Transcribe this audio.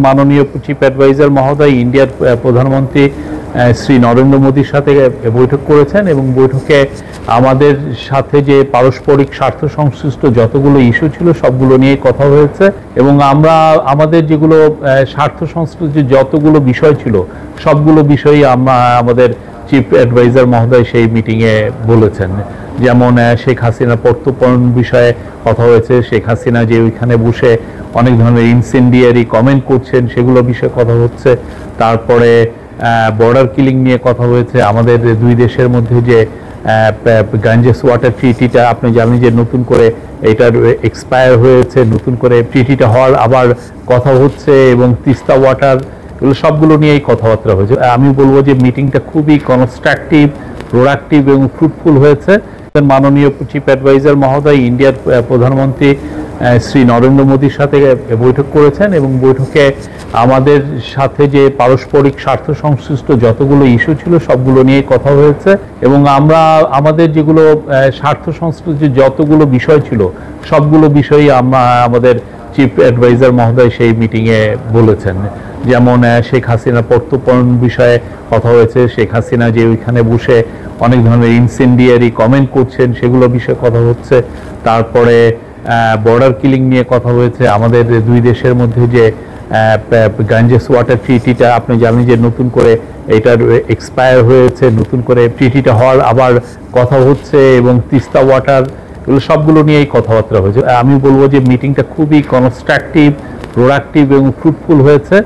মাননীয় chief adviser মহোদয় ইন্ডিয়ার প্রধানমন্ত্রী শ্রী নরেন্দ্র মোদীর সাথে বৈঠক করেছেন এবং বৈঠকে আমাদের সাথে যে পারস্পরিক স্বার্থ সংশ্লিষ্ট যতগুলো ইস্যু ছিল সবগুলো নিয়ে কথা হয়েছে এবং আমরা আমাদের যেগুলো স্বার্থ সংশ্লিষ্ট যতগুলো বিষয় ছিল সবগুলো বিষয়ই আমাদের চিফ অ্যাডভাইজার মহোদয় সেই মিটিংয়ে বলেছেন। যেমন শেখ হাসিনা প্রত্যর্পণ বিষয়ে কথা হয়েছে, শেখ হাসিনা যে ওইখানে বসে অনেক ধরনের ইনসেন্ডিয়ারি কমেন্ট করছেন সেগুলো বিষয়ে কথা হচ্ছে। তারপরে বর্ডার কিলিং নিয়ে কথা হয়েছে। আমাদের দুই দেশের মধ্যে যে গাঞ্জেস ওয়াটার ট্রিটিটা আপনি জানেন যে নতুন করে এটার এক্সপায়ার হয়েছে, নতুন করে ট্রিটিটা হওয়ার আবার কথা হচ্ছে এবং তিস্তা ওয়াটার এগুলো সবগুলো নিয়েই কথাবার্তা হয়েছে। আমি বলবো যে মিটিংটা খুবই কনস্ট্রাকটিভ, প্রোডাক্টিভ এবং ফ্রুটফুল হয়েছে। মাননীয় চিফ অ্যাডভাইজার মহোদয় ইন্ডিয়ার প্রধানমন্ত্রী শ্রী নরেন্দ্র মোদীর সাথে বৈঠক করেছেন এবং বৈঠকে আমাদের সাথে যে পারস্পরিক স্বার্থ সংশ্লিষ্ট যতগুলো ইস্যু ছিল সবগুলো নিয়ে কথা হয়েছে এবং আমরা আমাদের যেগুলো স্বার্থ সংশ্লিষ্ট যতগুলো বিষয় ছিল সবগুলো বিষয়ই আমাদের চিফ অ্যাডভাইজার মহোদয় সেই মিটিংয়ে বলেছেন। যেমন শেখ হাসিনা প্রত্যর্পণ বিষয়ে কথা হয়েছে, শেখ হাসিনা যে ওইখানে বসে অনেক ধরনের ইনসেন্ডিয়ারি কমেন্ট করছেন সেগুলো বিষয়ে কথা হচ্ছে। তারপরে বর্ডার কিলিং নিয়ে কথা হয়েছে। আমাদের দুই দেশের মধ্যে যে গাঞ্জেস ওয়াটার ট্রিটিটা আপনি জানেন যে নতুন করে এটার এক্সপায়ার হয়েছে, নতুন করে ট্রিটিটা হওয়ার আবার কথা হচ্ছে এবং তিস্তা ওয়াটার এগুলো সবগুলো নিয়েই কথাবার্তা হয়েছে। আমি বলবো যে মিটিংটা খুবই কনস্ট্রাকটিভ, প্রোডাক্টিভ এবং ফ্রুটফুল হয়েছে।